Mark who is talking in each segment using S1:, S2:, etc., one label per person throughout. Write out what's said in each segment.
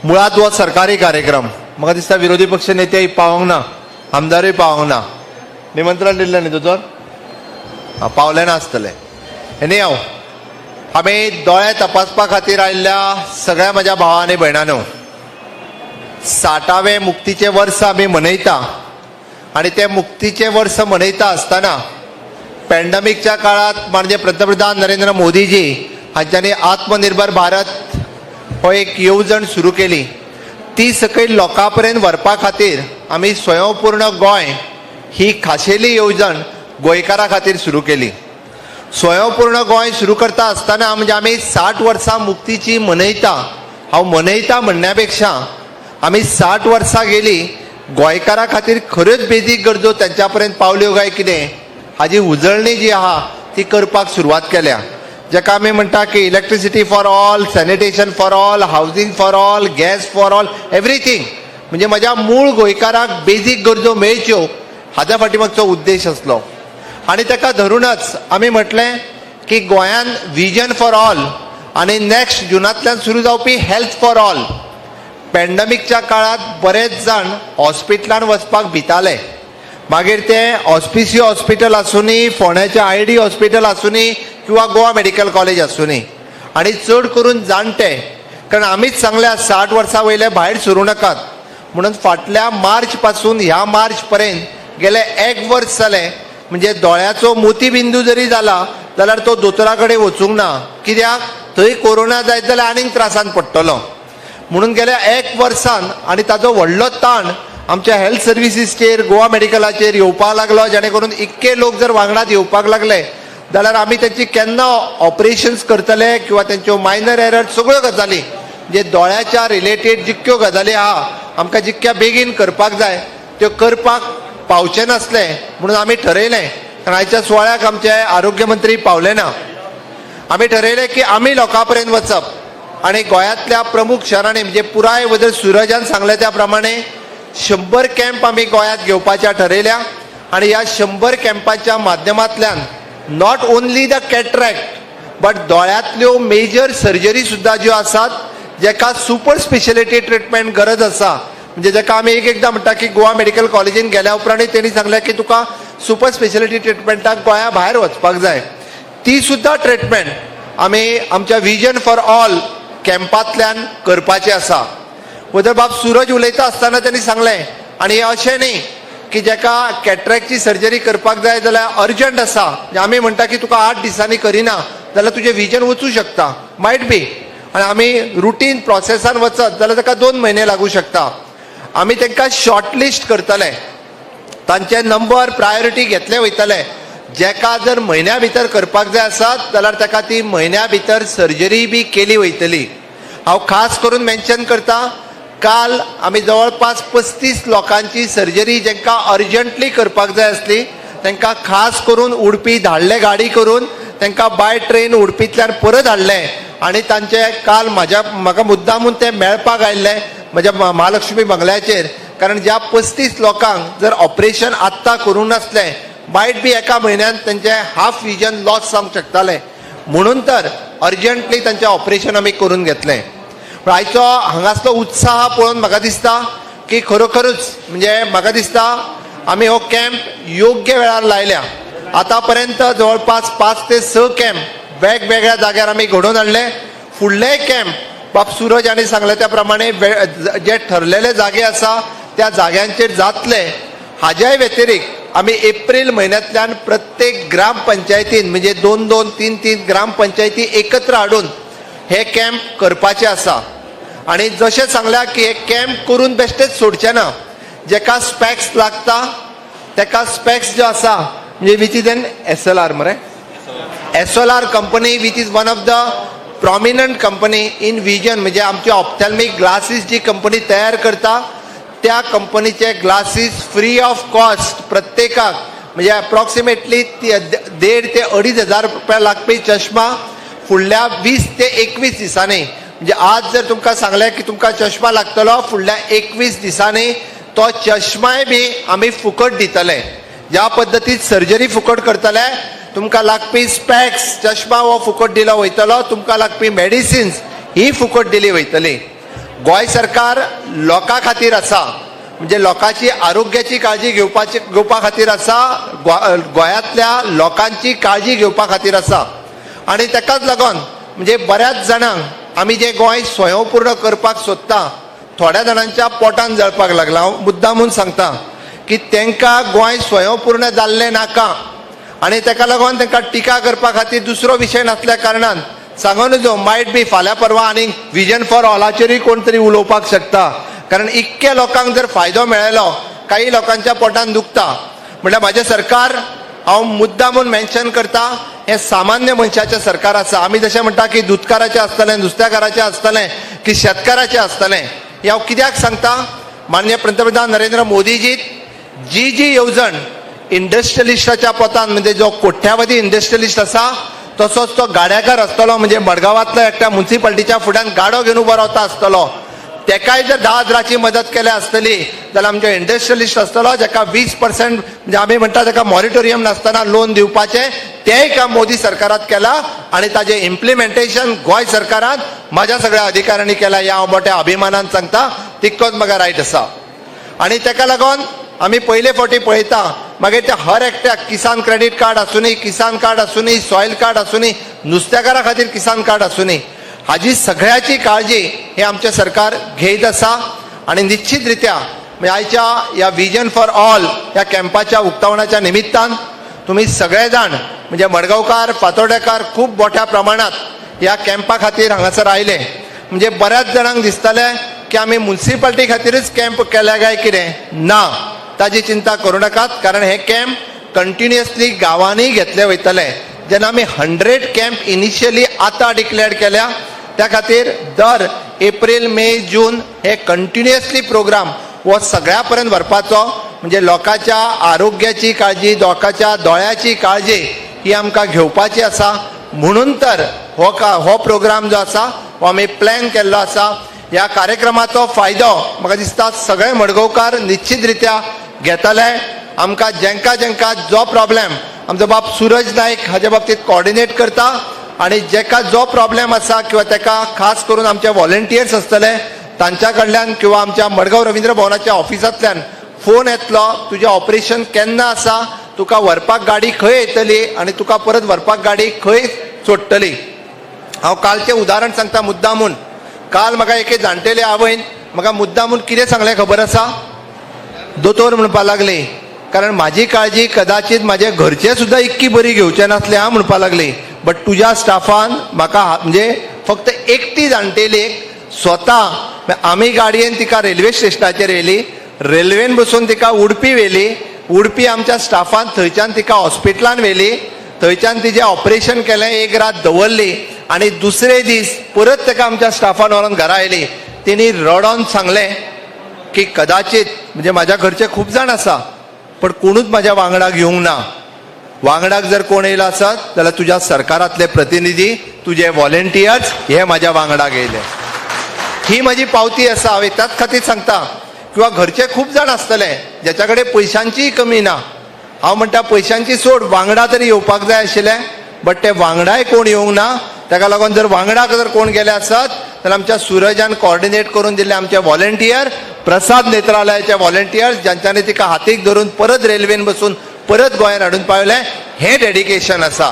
S1: मुळात हो सरकारी कार्यक्रम म्हाका दिसता विरोधी पक्ष नेते पावोंक ना, आमदारूय पावोंक ना. निमंत्रण दिल्लें न्ही तुजोर? पावलें नासतलें. एनी हांव आमी दोळे तपासपा खातीर आयिल्ल्या सगळ्या म्हज्या भावां आनी भयणांनो, 60वें मुक्तीचें वर्स आमी मनयता आनी ते मुक्तीचें वर्स मनयता आसतना पॅन्डेमिकच्या काळात म्हणजे पंतप्रधान नरेंद्र मोदीजी हांच्यांनी आत्मनिर्भर भारत हो एक येवजण सुरू केली. ती सकयल लोकां पर्यंत व्हरपा खातीर आमी स्वयंपूर्ण गोंय ही खाशेली येवजण गोंयकारां खातीर सुरू केली. स्वयंपूर्ण गोंय सुरू करता आसतना म्हणजे आमी 60 वर्सां मुक्तीची मनयता. हांव मनयता म्हणण्या पेक्षा आमी 60 वर्सां गेली गोंयकारां खातीर खऱ्योच बेजीक गरजो तेंच्या पर्यंत पावल्यो काय कितें हाजी उजळणी जी आहा ती करपाक सुरवात केल्या. जेका आमी म्हणटा की electricity for all, sanitation for all, housing for all, gas for all, everything. म्हणजे म्हज्या मूळ गोंयकाराक बेजीक गरजो मेळच्यो हाच्या फाटीमागचो उद्देश आसलो. आनी ताका धरूनच आमी म्हटलें की गोंयान विजन फॉर ऑल आनी नेक्स्ट जुनांतल्यान सुरू जावपी हेल्थ फॉर ऑल. पॅन्डेमिकच्या काळात बरेच जाण हॉस्पिटलांत वचपाक भिताले. मागीर ते ऑस्पिसियो हॉस्पिटल आसूनी, फोंड्याचें ID हॉस्पिटल आसूनी किंवा गोवा मेडिकल कॉलेज आसूनी, आनी चड करून जाणटे. कारण आमीच सांगल्या 60 वर्सां वयले भायर सरूं नाकात म्हणून फाटल्या मार्च पासून ह्या मार्च पर्यंत गेले 1 वर्स जालें. म्हणजे दोळ्याचो मोतीबिंदू जरी जाला जाल्यार तो दोतोरा कडेन वचूंक ना. कित्याक? थंय कोरोना जायत जाल्यार आनीक त्रासान पडटलो. म्हणून गेल्या 1 वर्सान आनी ताजो व्हडलो ताण आमच्या हेल्थ सर्विसीसचेर, गोवा मेडिकलाचेर येवपाक लागलो. जेणे करून इतके लोक जर वांगडात येवपाक लागले जाल्यार आमी तेंची केन्ना ऑपरेशन्स करतले किंवा तेंच्यो मायनर एरर सगळ्यो गजाली जे दोळ्याच्या रिलेटेड जितक्यो गजाली आहा आमकां जितक्या बेगीन करपाक जाय त्यो करपाक पावचे नासले. म्हणून आमी ठरयलें, कारण आयच्या सुवाळ्याक आमचे आरोग्य मंत्री पावले ना, आमी ठरयलें की आमी लोकां पर्यंत वचप आनी गोंयांतल्या प्रमुख शहरांनी म्हणजे पुराय वदर सुरजान सांगले त्या प्रमाणे 100 कॅम्प आमी गोंयांत घेवपाच्या ठरयल्या. आनी ह्या 100 कॅम्पाच्या माध्यमांतल्यान not only the cataract but दोळ्यांतल्यो मेजर सर्जरी सुद्दां ज्यो आसात जेका सुपर स्पेशलिटी ट्रिटमेंट गरज आसा, म्हणजे जेका आमी एकदां म्हणटा की गोवा मेडिकल कॉलेजीन गेल्या उपरांत तेणी सांगलें की तुका सुपर स्पेशलिटी ट्रिटमेंटाक गोंया भायर वचपाक जाय, ती सुद्दां ट्रिटमेंट आमी आमच्या विजन फॉर ऑल कॅम्पांतल्यान करपाचें आसा. वदर बाब सूरज उलयता आसतना तेणी सांगलें, आनी अशें न्ही की जेका कॅटरॅक्टची सर्जरी करपाक जाय जाल्यार अर्जंट आसा. आमी म्हणटा की तुका 8 दिसांनी करिना जाल्यार तुजें विजन वचूं शकता, मायट बी. आनी आमी रुटीन प्रोसेसान वचत जाल्यार ताका 2 म्हयने लागूं शकता. आमी तांकां शॉर्टलिस्ट करतले, तांचे नंबर प्रायोरिटी घेतले वयतले. जेका जर म्हयन्या भितर करपाक जाय आसत जाल्यार ताका ती म्हयन्या भितर सर्जरी बी केली वयतली. हांव खास करून मेन्शन करता, काल आमी जवळपास 35 लोकांची सर्जरी जेंकां अर्जंटली करपाक जाय आसली तांकां खास करून उडपी धाडले गाडी करून, तांकां बाय ट्रेन उडपींतल्यान परत हाडले. आनी तांचे काल म्हाका मुद्दामून ते मेळपाक आयिल्ले म्हज्या महालक्ष्मी बंगल्याचेर. कारण ज्या 35 लोकांक जर ऑपरेशन आत्तां करूंक नासलें मायट बी एका म्हयन्यान तेंचे हाफ विजन लॉस जावंक शकतालें. म्हणून तर अर्जंटली तांचें ऑपरेशन आमी करून घेतलें. आयचो हांगासलो उत्साह पळोवन म्हाका दिसता की खरोखरूच म्हणजे म्हाका दिसता आमी हो कॅम्प योग्य वेळार लायल्या. आतां पर्यंत जवळपास 5 ते 6 कॅम्प वेगवेगळ्या जाग्यार आमी घडोवन हाडले. फुडले कॅम्प बाब सूरज हांणी सांगले त्या प्रमाणे जे ठरलेले जागे आसा त्या जाग्यांचेर जातले. हाज्याय व्यतिरिक्त आमी एप्रील म्हयन्यांतल्यान प्रत्येक ग्रामपंचायतीन म्हणजे 2-2, 3-3 ग्रामपंचायती एकत्र हाडून हे कॅम्प करपाचे आसा. आनी जशें सांगल्या की हे कॅम्प करून बेश्टेच सोडचे ना. जेका स्पॅक्स लागता तेका स्पॅक्स जो आसा म्हणजे विच इज एन SLR मरे SLR company which is one of the prominent company in vision. म्हणजे आमचे ऑप्थॅल्मिक ग्लासीस जी कंपनी तयार करता त्या कंपनीचे ग्लासीस फ्री ऑफ कॉस्ट प्रत्येकाक म्हणजे अप्रॉक्सिमेटली 1,500 ते 2,500 रुपया लागपी चश्मा फुडल्या 20 ते 21 दिसांनी. म्हणजे आज जर तुमकां सांगलें की तुमकां चश्मा लागतलो फुडल्या 21 दिसांनी तो चश्माय बी आमी फुकट दितले. ज्या पद्दतीन सर्जरी फुकट करतले तुमकां लागपी स्पॅक्स चश्मा हो फुकट दिलो वयतलो, तुमकां लागपी मेडिसिन्स ही फुकट दिली वयतली. गोंय सरकार लोकां खातीर आसा, म्हणजे लोकांची आरोग्याची काळजी घेवपा खातीर आसा, गोंयांतल्या लोकांची काळजी घेवपा खातीर आसा. आनी ताकाच लागून म्हणजे बऱ्याच जाणांक आमी जे गोंय स्वयंपूर्ण करपाक सोदता थोड्या जाणांच्या पोटान जळपाक लागला. हांव मुद्दामून सांगता की तांकां गोंय स्वयंपूर्ण जाल्लें नाका आनी ताका लागून तांकां टिका करपा खातीर दुसरो विशय नासल्या कारणान सांगून नजो मायट बी फाल्यां परवां आनी विजन फॉर ऑलाचेरूय कोण तरी उलोवपाक शकता. कारण इतके लोकांक जर फायदो मेळ्ळो, काही लोकांच्या पोटान दुखता म्हणल्यार म्हाजें सरकार हांव मुद्दामून मेन्शन करता हें सामान्य मनशाचें सरकार आसा. आमी जशें म्हणटा की दुधकाराचें आसतलें, नुस्तेकाराचें आसतलें की शेतकाराचें आसतलें. हें हांव कित्याक सांगता? माननीय पंतप्रधान नरेंद्र मोदीजी जी येवजण इंडस्ट्रियलिस्टाच्या पोतान म्हणजे जो कोट्यावधी इंडस्ट्रियलिस्ट आसा तसोच तो गाड्याकार आसतलो, म्हणजे मडगांवांतल्या एकट्या म्युनिसिपालिटीच्या फुड्यान गाडो घेवन उबो रावता आसतलो. तेकाय जर 10,000ची मदत केली आसतली जाल्यार आमचो इंडस्ट्रियलिस्ट आसतलो जाका 20% म्हणजे आमी म्हणटा ताका मॉरिटोरियम नासतना लोन दिवपाचें, तेंय काम मोदी सरकारात केलां आनी ताजें इम्प्लिमेंटेशन गोंय सरकारान म्हाज्या सगळ्या अधिकाऱ्यांनी केलां. ह्या हांव मोठ्या अभिमानान सांगता, तितकोच म्हाका रायट आसा. आनी ताका लागून आमी पयले फावटी पळयता मागीर त्या हर एकट्याक किसान क्रेडीट कार्ड आसूनी, किसान कार्ड आसूनी, सॉयल कार्ड आसूनी, नुस्तेकारा खातीर किसान कार्ड आसूनी, हाजी सगळ्याची काळजी हे आमचे सरकार घेत आसा. आणि निश्चित रित्या म्हणजे आयच्या ह्या विजन फॉर ऑल ह्या कॅम्पाच्या उक्तावणाच्या निमित्तान तुम्ही सगळे जाण म्हणजे मडगांवकार, फातोर्डेकार खूब मोठ्या प्रमाणात ह्या कॅम्पा खातीर हांगासर आयले. म्हणजे बऱ्याच जाणांक दिसतलें की आमी म्युनिसिपालिटी खातीरच कॅम्प केल्या काय कितें. ना, ताजी चिंता करूं नाकात, कारण हे कॅम्प कंटिन्युअसली गांवांनी घेतले वयतले. जेन्ना आमी 100 कॅम्प इनिशियली आतां डिक्लेअर केल्या, त्या खातीर दर एप्रील, मे, जून हे कंटिन्युअसली प्रोग्राम हो सगळ्या पर्यंत व्हरपाचो. म्हणजे लोकांच्या आरोग्याची काळजी, लोकांच्या दोळ्याची काळजी ही आमकां घेवपाची आसा. म्हणून तर हो प्रोग्राम जो आसा हो आमी प्लॅन केल्लो आसा. ह्या कार्यक्रमाचो फायदो म्हाका दिसता सगळे मडगांवकार निश्चित रित्या घेतले. आमकां जेंका जो प्रॉब्लेम आमचो बाब सूरज नायक हाच्या बाबतीत कोऑर्डिनेट करता आणि जेका जो प्रॉब्लेम आसा किंवा तेका खास करून आमचे व्हॉलंटियर्स आसतले तांच्या कडल्यान किंवा आमच्या मडगांव रवींद्र भवनाच्या ऑफिसांतल्यान फोन येतलो, तुजें ऑपरेशन केन्ना आसा, तुका व्हरपाक गाडी खंय येतली आणि तुका परत व्हरपाक गाडी खंय सोडटली. हांव कालचें उदाहरण सांगता मुद्दामून. काल म्हाका एके जाणटेले आवयन म्हाका मुद्दामून कितें सांगलें खबर आसा? दोतोर म्हणपाक लागली, कारण म्हाजी काळजी कदाचित म्हाजे घरचे सुद्धा इतकी बरी घेवचे नासले हां म्हणपाक लागली. बट तुज्या स्टाफान म्हाका म्हणजे फक्त एकटी जाणटेलीक स्वता आमी गाडयेन तिका रेल्वे स्टेशनाचेर येयली, रेल्वेन बसून तिका उडपी व्हेली, उडपी आमच्या स्टाफान थंयच्यान तिका हॉस्पिटलान व्हेली, थंयच्यान तिजें ऑपरेशन केलें, एक रात दवरली आनी दुसरे दीस परत ताका आमच्या स्टाफान व्हरून घरा आयली. तिणी रडोन सांगलें की कदाचित म्हणजे म्हाज्या घरचे खूब जाण आसा पण कोणूच म्हाज्या वांगडाक येवंक ना. वांगडाक जर कोण येयलो आसत जाल्यार तुज्या सरकारांतले प्रतिनिधी, तुजे व्हॉलंटियर्स हे म्हाज्या वांगडाक येयले. ही म्हाजी पावती आसा. हांवें त्याच खातीर सांगता किंवा घरचे खूब जाण आसतले ज्याच्या कडेन पयशांचीय कमी ना. हांव म्हणटा पयशांची सोड, वांगडा तरी येवपाक जाय आशिल्लें, बट ते वांगडाय कोण येवंक ना. ताका लागून जर वांगडाक जर कोण गेले आसत जाल्यार आमच्या सुरजान कोऑर्डिनेट करून दिल्ले आमचे व्हॉलंटियर, प्रसाद नेत्रालयाचे व्हॉलंटियर्स, ज्यांच्यानी तिका हातीक धरून परत रेल्वेन बसून परत गोंयांत हाडून पावले, हे डेडिकेशन आसा.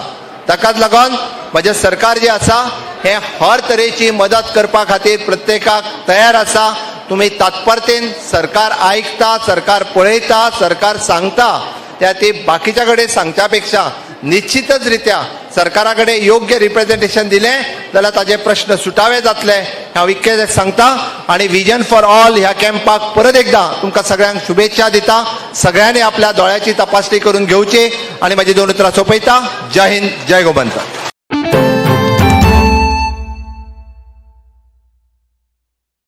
S1: ताकाच लागून म्हजें सरकार जे आसा हे हर तरेची मदत करपा खातीर प्रत्येकाक तयार आसा. तुम्ही तात्परतेन सरकार आयकता, सरकार पळयता, सरकार सांगता, त्या ती बाकीच्या कडेन सांगच्या पेक्षा निश्चितच रित्या सरकारा कडेन योग्य रिप्रेझेंटेशन दिलें जाल्यार ताजे प्रश्न सुटावे जातले. हांव इतकें सांगता आनी विजन फॉर ऑल ह्या कॅम्पाक परत एकदा तुमकां सगळ्यांक शुभेच्छा दिता. सगळ्यांनी आपल्या दोळ्याची तपासणी करून घेवची. आनी म्हाजी 2 उतरां सोंपयता. जय हिंद, जय गोमंतक.